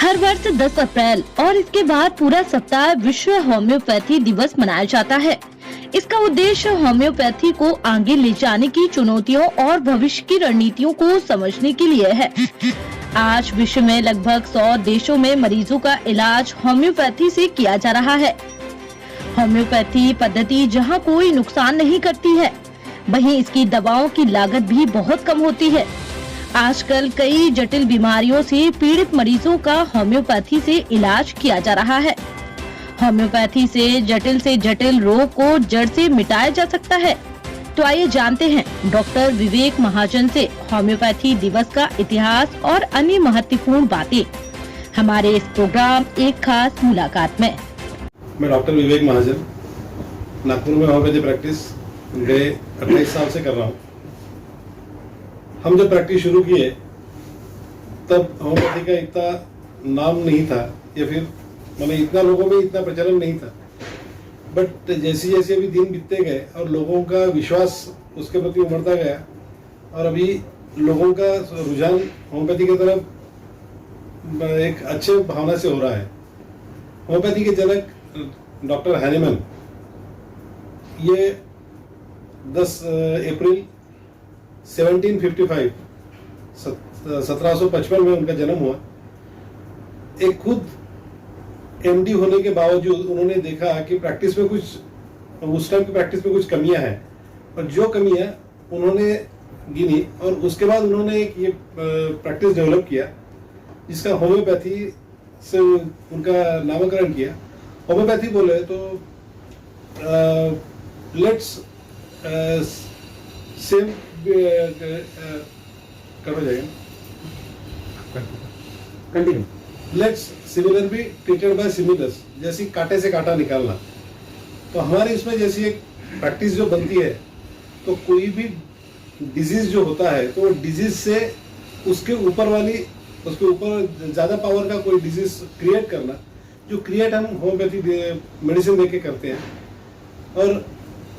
हर वर्ष 10 अप्रैल और इसके बाद पूरा सप्ताह विश्व होम्योपैथी दिवस मनाया जाता है। इसका उद्देश्य होम्योपैथी को आगे ले जाने की चुनौतियों और भविष्य की रणनीतियों को समझने के लिए है। आज विश्व में लगभग 100 देशों में मरीजों का इलाज होम्योपैथी से किया जा रहा है। होम्योपैथी पद्धति जहां कोई नुकसान नहीं करती है, वहीं इसकी दवाओं की लागत भी बहुत कम होती है। आजकल कई जटिल बीमारियों से पीड़ित मरीजों का होम्योपैथी से इलाज किया जा रहा है। होम्योपैथी से जटिल रोग को जड़ से मिटाया जा सकता है। तो आइए जानते हैं डॉक्टर विवेक महाजन से होम्योपैथी दिवस का इतिहास और अन्य महत्वपूर्ण बातें हमारे इस प्रोग्राम एक खास मुलाकात में। मैं डॉक्टर विवेक महाजन नागपुर में होम्योपैथी प्रैक्टिस गए 28 साल से कर रहा हूँ। हम जब प्रैक्टिस शुरू किए तब होम्योपैथी का इतना नाम नहीं था, या फिर मैंने इतना लोगों में इतना प्रचलन नहीं था। बट जैसे जैसे अभी दिन बीतते गए और लोगों का विश्वास उसके प्रति उमड़ता गया, और अभी लोगों का रुझान होम्योपैथी की तरफ एक अच्छे भावना से हो रहा है। होम्योपैथी के जनक डॉक्टर हैनीमैन, ये 10 अप्रैल 1755 में उनका जन्म हुआ। एक खुद एमडी होने के बावजूद उन्होंने देखा कि प्रैक्टिस में कुछ, उस टाइम की प्रैक्टिस में कुछ कमियां हैं, और जो कमियां उन्होंने गिनी और उसके बाद उन्होंने एक ये प्रैक्टिस डेवलप किया जिसका होम्योपैथी से उनका नामकरण किया। होम्योपैथी बोले तो लेट्स सेम करो जाएगा, continue. Let's similar be treated by similars, जैसी कांटे से कांटा निकालना। तो हमारे इसमें जैसी एक प्रैक्टिस जो बनती है, तो कोई भी डिजीज जो होता है तो डिजीज से उसके ऊपर ज्यादा पावर का कोई डिजीज क्रिएट करना, जो क्रिएट हम होम्योपैथी मेडिसिन देके करते हैं। और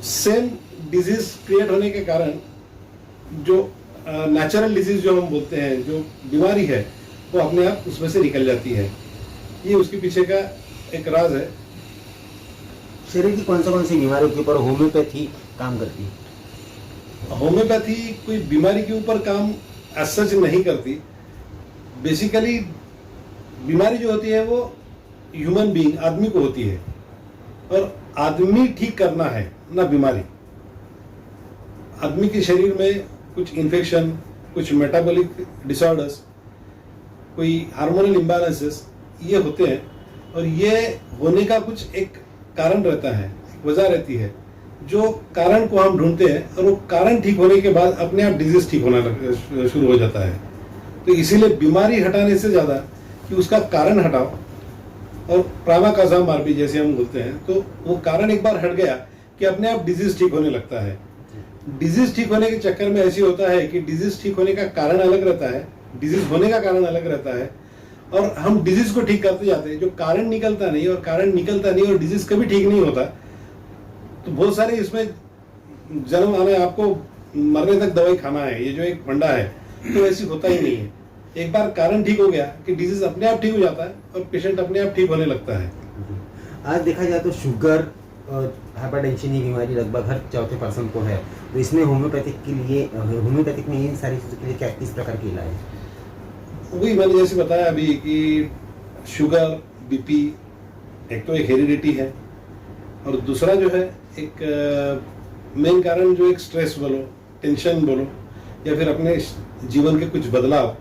सेम डिजीज क्रिएट होने के कारण जो नेचुरल डिजीज जो हम बोलते हैं, जो बीमारी है, वो अपने आप उसमें से निकल जाती है। ये उसके पीछे का एक राज है। शरीर की कौन सी बीमारियों के ऊपर होम्योपैथी काम करती है? होम्योपैथी कोई बीमारी के ऊपर काम एज सच नहीं करती। बेसिकली बीमारी जो होती है वो ह्यूमन बीइंग, आदमी को होती है, और आदमी ठीक करना है, ना बीमारी। आदमी के शरीर में कुछ इन्फेक्शन, कुछ मेटाबॉलिक डिसऑर्डर्स, कोई हार्मोनल इम्बैलेंसेस ये होते हैं, और ये होने का कुछ एक कारण रहता है, एक वजह रहती है, जो कारण को हम ढूंढते हैं, और वो कारण ठीक होने के बाद अपने आप डिजीज ठीक होना शुरू हो जाता है। तो इसीलिए बीमारी हटाने से ज़्यादा कि उसका कारण हटाओ, और प्राइमा कॉज़ा मार्बी जैसे हम बोलते हैं, तो वो कारण एक बार हट गया कि अपने आप डिजीज ठीक होने लगता है। डिजीज ठीक होने के चक्कर में ऐसी होता है कि डिजीज ठीक होने का कारण अलग रहता है, डिजीज होने का कारण अलग रहता है, और हम डिजीज को ठीक करते जाते हैं, जो कारण निकलता नहीं, और कारण निकलता नहीं, और डिजीज कभी ठीक नहीं होता। तो बहुत सारे इसमें जन्म आने, आपको मरने तक दवाई खाना है, ये जो एक फंडा है, तो ऐसी होता ही नहीं है। एक बार कारण ठीक हो गया कि डिजीज अपने आप ठीक हो जाता है, और पेशेंट अपने आप ठीक होने लगता है। आज देखा जाए तो शुगर और हाइपरटेंशन की बीमारी लगभग हर चौथे पर्सन को है। तो इसमें होम्योपैथिक में इन सारी चीज़ों के लिए क्या किस प्रकार के इलाज है? वही मैंने जैसे बताया अभी कि शुगर, बीपी एक तो एक हेरिडिटी है, और दूसरा जो है एक मेन कारण जो एक स्ट्रेस बोलो, टेंशन बोलो, या फिर अपने जीवन के कुछ बदलाव,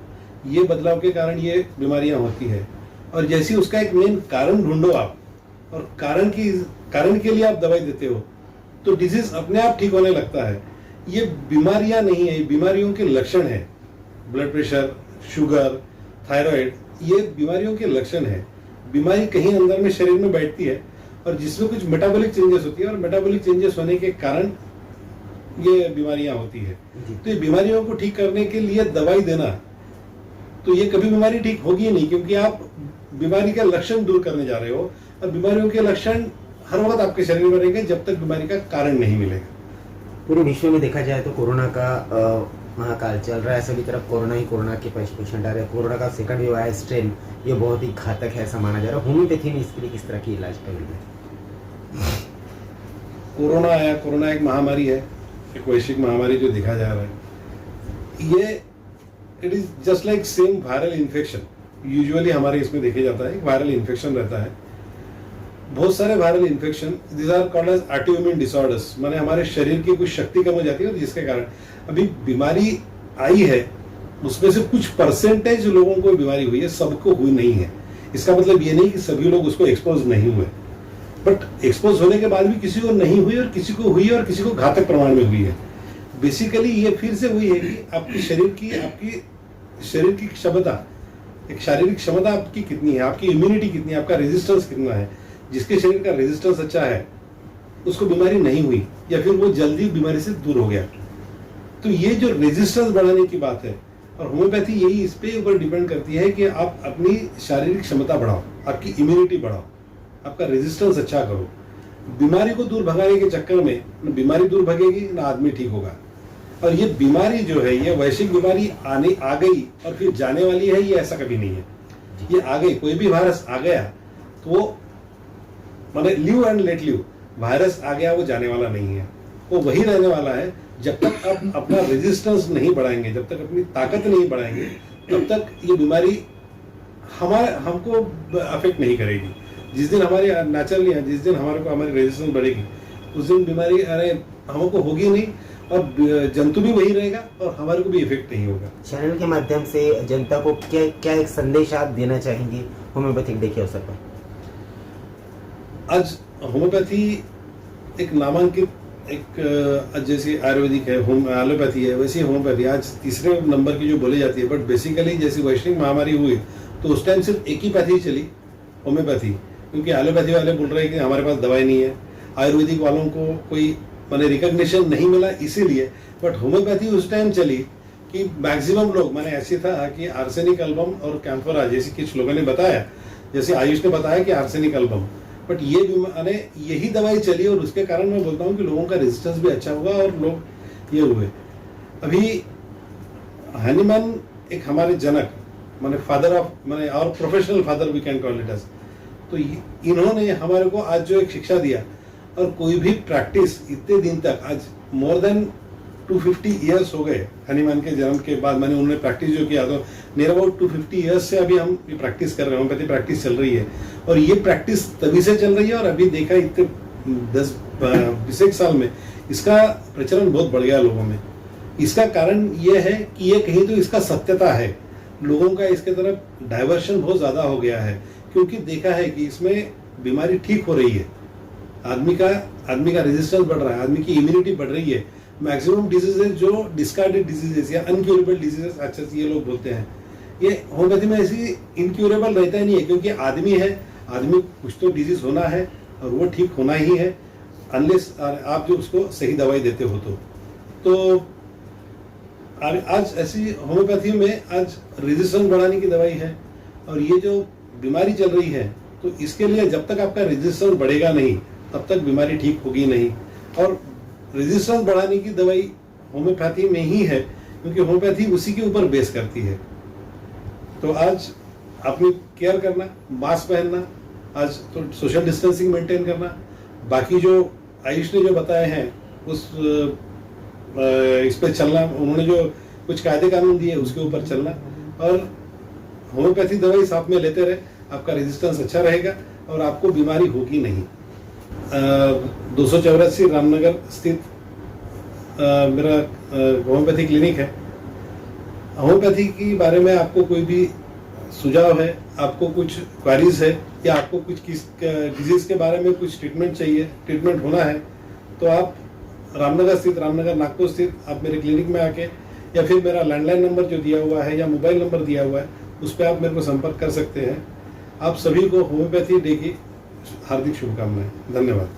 ये बदलाव के कारण ये बीमारियां होती है। और जैसे उसका एक मेन कारण ढूंढो आप, और कारण के लिए आप दवाई देते हो, तो डिजीज अपने आप ठीक होने लगता है। ये बीमारियां नहीं है, ये बीमारियों के लक्षण है। ब्लड प्रेशर, शुगर, थायराइड, ये बीमारियों के लक्षण है। बीमारी कहीं अंदर में शरीर में बैठती है, और जिसमें कुछ मेटाबॉलिक चेंजेस होती है, और मेटाबॉलिक चेंजेस होने के कारण ये बीमारियां होती है। तो ये बीमारियों को ठीक करने के लिए दवाई देना, तो ये कभी बीमारी ठीक होगी नहीं, क्योंकि आप बीमारी का लक्षण दूर करने जा रहे हो, और बीमारियों के लक्षण हर वक्त आपके शरीर में रहेंगे जब तक बीमारी का कारण नहीं मिलेगा। पूरे विश्व में देखा जाए तो कोरोना का महाकाल चल रहा है, सभी तरफ कोरोना के पेशेंट आ रहे हैं। कोरोना का सेकंड वेव आया स्ट्रेन, ये बहुत ही घातक है ऐसा माना जा रहा है। होम्योपैथी में इसके लिए किस तरह की इलाज करेंगे? कोरोना एक महामारी है, एक वैश्विक महामारी जो दिखा जा रहा है। ये it is just like same viral infection. Usually हमारे इसमें देखे जाता है वायरल इन्फेक्शन रहता है। बहुत सारे viral infection this are called as autoimmune disorders, माने हमारे शरीर की कुछ शक्ति कम हो जाती है, जिसके कारण अभी बीमारी आई है उसमें से कुछ परसेंटेज लोगों को बीमारी हुई है, सबको हुई नहीं है। इसका मतलब ये नहीं कि सभी लोग उसको एक्सपोज नहीं हुए, बट एक्सपोज होने के बाद भी किसी को नहीं हुई और किसी को हुई और किसी को घातक प्रमाण में हुई है। बेसिकली ये फिर से वही है कि आपकी शरीर की क्षमता, एक शारीरिक क्षमता आपकी कितनी है, आपकी इम्यूनिटी कितनी है, आपका रेजिस्टेंस कितना है। जिसके शरीर का रेजिस्टेंस अच्छा है उसको बीमारी नहीं हुई या फिर वो जल्दी बीमारी से दूर हो गया। तो ये जो रेजिस्टेंस बढ़ाने की बात है, और होम्योपैथी यही इस पे ऊपर डिपेंड करती है कि आप अपनी शारीरिक क्षमता बढ़ाओ, आपकी इम्यूनिटी बढ़ाओ, आपका रेजिस्टेंस अच्छा करो। बीमारी को दूर भगाने के चक्कर में न बीमारी दूर भगेगी न आदमी ठीक होगा। और ये बीमारी जो है, ये वैश्विक बीमारी आ गई और फिर जाने वाली है, ये ऐसा कभी नहीं है। ये आ गई, कोई भी वायरस आ गया तो वो माने live and let live, virus आ गया वो जाने वाला नहीं है, वो वही रहने वाला है। जब तक आप अपना रेजिस्टेंस नहीं बढ़ाएंगे, जब तक अपनी ताकत नहीं बढ़ाएंगे, तब तक ये बीमारी हमको अफेक्ट नहीं करेगी। जिस दिन हमारी नेचुरली जिस दिन हमारी रेजिस्टेंस बढ़ेगी उस दिन बीमारी हमको होगी नहीं, और जंतु भी वही रहेगा और हमारे को भी इफेक्ट नहीं होगा। चैनल के माध्यम से जनता को क्या एक संदेश आप देना चाहेंगे होम्योपैथिक डे के अवसर पर? आज होम्योपैथी एक नामांकित, एक जैसे आयुर्वेदिक है, एलोपैथी है, वैसी होम्योपैथी आज तीसरे नंबर की जो बोली जाती है। बट बेसिकली जैसी वैश्विक महामारी हुई तो उस टाइम सिर्फ एक ही पैथी चली, होम्योपैथी, क्योंकि एलोपैथी वाले बोल रहे हैं कि हमारे पास दवाई नहीं है, आयुर्वेदिक वालों को कोई माने रिकॉग्निशन नहीं मिला इसीलिए। बट होम्योपैथी उस टाइम चली कि मैक्सिमम लोग, माने ऐसे था कि आर्सेनिक एल्बम और कैम्फोरा, जैसे कुछ लोगों ने बताया, जैसे आयुष ने बताया कि आर्सेनिक एल्बम, बट ये माने यही दवाई चली और उसके कारण मैं बोलता हूँ कि लोगों का रेजिस्टेंस भी अच्छा हुआ और लोग ये हुए। अभी हनीमैन एक हमारे जनक, माने फादर ऑफ, माने और professional father we can call it as, तो इन्होंने हमारे को आज जो एक शिक्षा दिया, और कोई भी प्रैक्टिस इतने दिन तक, आज मोर देन 250 ईयर्स हो गए हनीमैन के जन्म के बाद, मैंने उन्होंने प्रैक्टिस जो किया, तो नियर अबाउट 250 ईयर्स से अभी हम ये प्रैक्टिस कर रहे हैं, होम्योपैथी प्रैक्टिस चल रही है। और ये प्रैक्टिस तभी से चल रही है, और अभी देखा इतने 10-20 साल में इसका प्रचलन बहुत बढ़ गया लोगों में। इसका कारण ये है कि ये कहीं तो इसका सत्यता है, लोगों का इसके तरफ डाइवर्शन बहुत ज्यादा हो गया है, क्योंकि देखा है कि इसमें बीमारी ठीक हो रही है, आदमी का रेजिस्टेंस बढ़ रहा है, आदमी की इम्यूनिटी बढ़ रही है। मैक्सिमम डिजीजेस जो डिस्कार्डेड डिजीजेस या अनक्यूरेबल डिजीजेस अच्छा ये लोग बोलते हैं, ये होम्योपैथी में ऐसी इनक्यूरेबल रहता ही नहीं है, क्योंकि आदमी है, आदमी कुछ तो डिजीज होना है और वो ठीक होना ही है, अनलेस आप जो उसको सही दवाई देते हो तो आज ऐसी होम्योपैथी में आज रेजिस्टेंस बढ़ाने की दवाई है। और ये जो बीमारी चल रही है, तो इसके लिए जब तक आपका रेजिस्टेंस बढ़ेगा नहीं तब तक बीमारी ठीक होगी नहीं। और रेजिस्टेंस बढ़ाने की दवाई होम्योपैथी में ही है, क्योंकि होम्योपैथी उसी के ऊपर बेस करती है। तो आज अपनी केयर करना, मास्क पहनना, आज तो सोशल डिस्टेंसिंग मेंटेन करना, बाकी जो आयुष ने जो बताए हैं उस इस पे चलना, उन्होंने जो कुछ कायदे कानून दिए उसके ऊपर चलना, और होम्योपैथी दवाई साथ में लेते रहे, आपका रेजिस्टेंस अच्छा रहेगा और आपको बीमारी होगी नहीं। 284 रामनगर स्थित मेरा होम्योपैथी क्लिनिक है। होम्योपैथी के बारे में आपको कोई भी सुझाव है, आपको कुछ क्वारीज है, या आपको कुछ किस डिजीज के बारे में कुछ ट्रीटमेंट चाहिए, ट्रीटमेंट होना है, तो आप रामनगर नागपुर स्थित आप मेरे क्लिनिक में आके, या फिर मेरा लैंडलाइन नंबर जो दिया हुआ है या मोबाइल नंबर दिया हुआ है उस पर आप मेरे को संपर्क कर सकते हैं। आप सभी को होम्योपैथी डे की हार्दिक शुभकामनाएं। धन्यवाद।